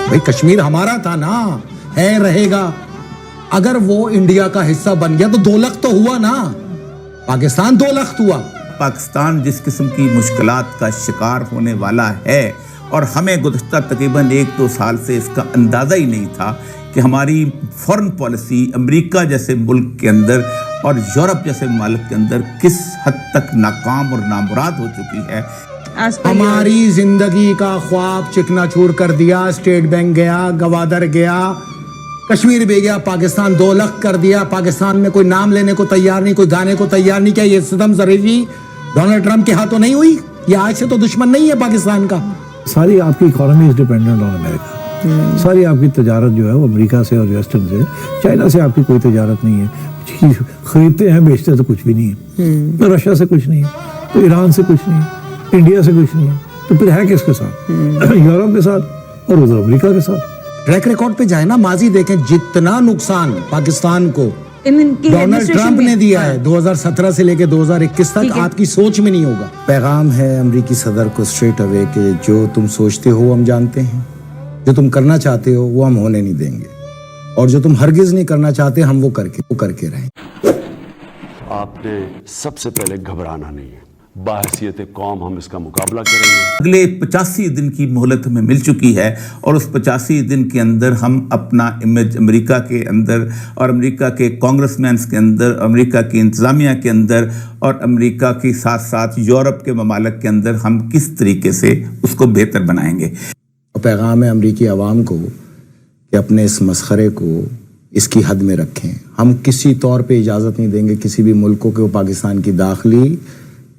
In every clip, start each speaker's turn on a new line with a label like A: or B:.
A: بھائی کشمیر ہمارا تھا نا, ہے, رہے گا. اگر وہ انڈیا کا حصہ بن گیا تو 2 لخت تو ہوا نا, پاکستان 2 لخت ہوا.
B: پاکستان جس قسم کی مشکلات کا شکار ہونے والا ہے, اور ہمیں گزشتہ تقریباً 1-2 سال سے اس کا اندازہ ہی نہیں تھا کہ ہماری فورن پالیسی امریکہ جیسے ملک کے اندر اور یورپ جیسے ممالک کے اندر کس حد تک ناکام اور نامراد ہو چکی ہے.
A: ہماری زندگی کا خواب چکنا چور کر دیا. اسٹیٹ بینک گیا, گوادر گیا, کشمیر بھی گیا, پاکستان 2 لخت کر دیا. پاکستان میں کوئی نام لینے کو تیار نہیں, کوئی گانے کو تیار نہیں. کیا یہ ستم ظریفی ڈونلڈ ٹرمپ کے ہاتھوں نہیں ہوئی؟ یہ آج سے تو دشمن نہیں ہے پاکستان کا.
C: ساری آپ کی اکانومی از ڈیپینڈنٹ آن امریکہ. ساری آپ کی تجارت جو ہے وہ امریکہ سے اور ویسٹرن سے, چائنا سے آپ کی کوئی تجارت نہیں ہے. چیز خریدتے ہیں, بیچتے تو کچھ بھی نہیں ہے. رشیا سے کچھ نہیں ہے, تو ایران سے کچھ نہیں ہے, انڈیا سے کچھ نہیں ہے, تو پھر ہے کس کے ساتھ؟ یورپ کے ساتھ اور ادھر امریکہ کے ساتھ.
A: ٹریک ریکارڈ پہ جائیں نا, ماضی دیکھیں, جتنا نقصان پاکستان کو ڈونلڈ ٹرمپ نے دیا ہے 2017 سے لے کے 2021 تک, آپ کی سوچ میں نہیں ہوگا. پیغام ہے امریکی صدر کو اسٹریٹ اوے کہ جو تم سوچتے ہو ہم جانتے ہیں, جو تم کرنا چاہتے ہو وہ ہم ہونے نہیں دیں گے, اور جو تم ہرگز نہیں کرنا چاہتے ہم وہ کر کے رہیں.
D: آپ نے سب سے پہلے گھبرانا نہیں ہے, باحثیت قوم ہم اس کا مقابلہ کریں گے.
B: اگلے 85 دن کی مہلت ہمیں مل چکی ہے, اور اس 85 دن کے اندر ہم اپنا امیج امریکہ کے اندر اور امریکہ کے کانگریس مینس کے اندر, امریکہ کی انتظامیہ کے اندر اور امریکہ کے ساتھ ساتھ یورپ کے ممالک کے اندر ہم کس طریقے سے اس کو بہتر بنائیں گے.
A: پیغام ہے امریکی عوام کو کہ اپنے اس مسخرے کو اس کی حد میں رکھیں. ہم کسی طور پہ اجازت نہیں دیں گے کسی بھی ملک کو کہ وہ پاکستان کی داخلی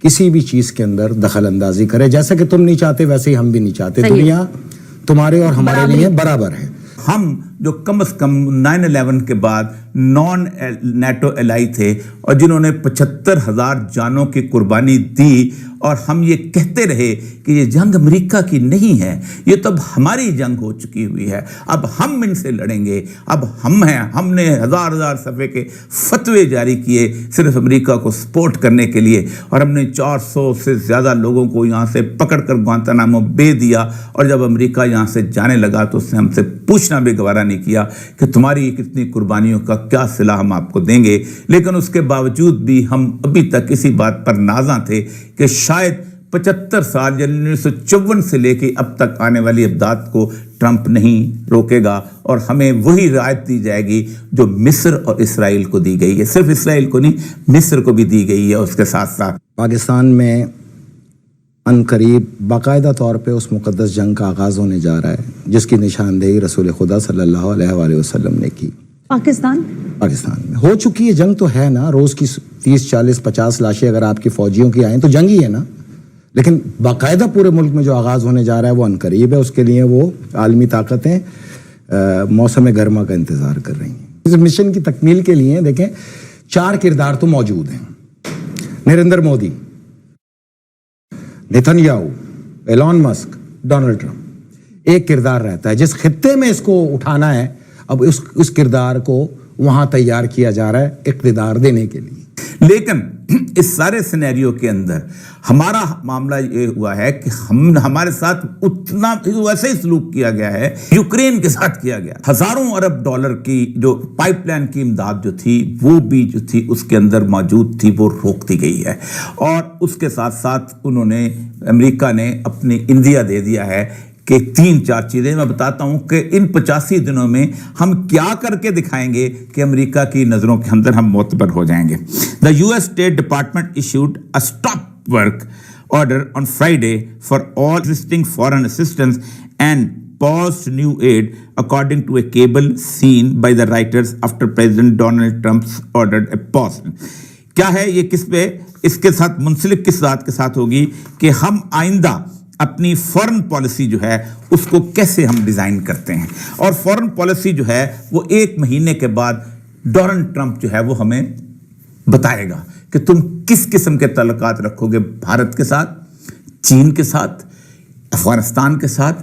A: کسی بھی چیز کے اندر دخل اندازی کرے. جیسا کہ تم نہیں چاہتے ویسے ہی ہم بھی نہیں چاہتے. دنیا تمہارے اور ہمارے لیے برابر ہے.
B: ہم جو کم از کم 9/11 کے بعد نان نیٹو الائی تھے, اور جنہوں نے 75,000 جانوں کی قربانی دی, اور ہم یہ کہتے رہے کہ یہ جنگ امریکہ کی نہیں ہے, یہ تو اب ہماری جنگ ہو چکی ہوئی ہے, اب ہم ان سے لڑیں گے, اب ہم ہیں. ہم نے ہزار صفحے کے فتوے جاری کیے صرف امریکہ کو سپورٹ کرنے کے لیے, اور ہم نے 400 سے زیادہ لوگوں کو یہاں سے پکڑ کر گوانتانامو بے دیا, اور جب امریکہ یہاں سے جانے لگا تو اس نے ہم سے پوچھنا بھی گوارا نہیں کیا کہ تمہاری کتنی قربانیوں کا کیا صلہ ہم آپ کو دیں گے. لیکن اس کے باوجود بھی ہم ابھی تک اسی بات پر نازاں تھے کہ شاید 75 سال یعنی 1954 سے لے کے اب تک آنے والی امداد کو ٹرمپ نہیں روکے گا, اور ہمیں وہی رعایت دی جائے گی جو مصر اور اسرائیل کو دی گئی ہے. صرف اسرائیل کو نہیں, مصر کو بھی دی گئی ہے. اس کے ساتھ ساتھ
A: پاکستان میں ان قریب باقاعدہ طور پہ اس مقدس جنگ کا آغاز ہونے جا رہا ہے جس کی نشاندہی رسول خدا صلی اللہ علیہ وآلہ وسلم نے کی. پاکستان میں ہو چکی ہے جنگ تو ہے نا, روز کی 30, 40, 50 لاشیں اگر آپ کی فوجیوں کی آئیں تو جنگ ہی ہے نا. لیکن باقاعدہ پورے ملک میں جو آغاز ہونے جا رہا ہے وہ ان قریب ہے. اس کے لیے وہ عالمی طاقتیں موسم گرما کا انتظار کر رہی ہیں. اس مشن کی تکمیل کے لیے دیکھیں 4 کردار تو موجود ہیں. Narendra Modi, Nitin Yahoo, Elon Musk, Donald Trump. ایک کردار رہتا ہے جس خطے میں اس کو اٹھانا ہے, اب اس کردار کو وہاں تیار کیا جا رہا ہے اقتدار دینے کے لیے.
B: لیکن اس سارے سینیریو کے اندر ہمارا معاملہ یہ ہوا ہے کہ ہمارے ساتھ اتنا ویسے ہی سلوک کیا گیا ہے یوکرین کے ساتھ کیا گیا. ہزاروں ارب ڈالر کی جو پائپ لائن کی امداد جو تھی وہ بھی جو تھی اس کے اندر موجود تھی, وہ روک دی گئی ہے. اور اس کے ساتھ ساتھ انہوں نے, امریکہ نے اپنی انڈیا دے دیا ہے کہ 3-4 چیزیں میں بتاتا ہوں کہ ان 85 دنوں میں ہم کیا کر کے دکھائیں گے کہ امریکہ کی نظروں کے اندر ہم معتبر ہو جائیں گے. The US State Department issued a stop work order on Friday for all existing foreign assistance and paused new aid according to a cable seen by the Reuters after President Donald Trump ordered a pause. کیا ہے یہ, کس پہ, اس کے ساتھ منسلک کس بات کے ساتھ ہوگی کہ ہم آئندہ اپنی فورن پالیسی جو ہے اس کو کیسے ہم ڈیزائن کرتے ہیں. اور فورن پالیسی جو ہے وہ 1 مہینے کے بعد ڈونلڈ ٹرمپ جو ہے وہ ہمیں بتائے گا کہ تم کس قسم کے تعلقات رکھو گے بھارت کے ساتھ, چین کے ساتھ, افغانستان کے ساتھ,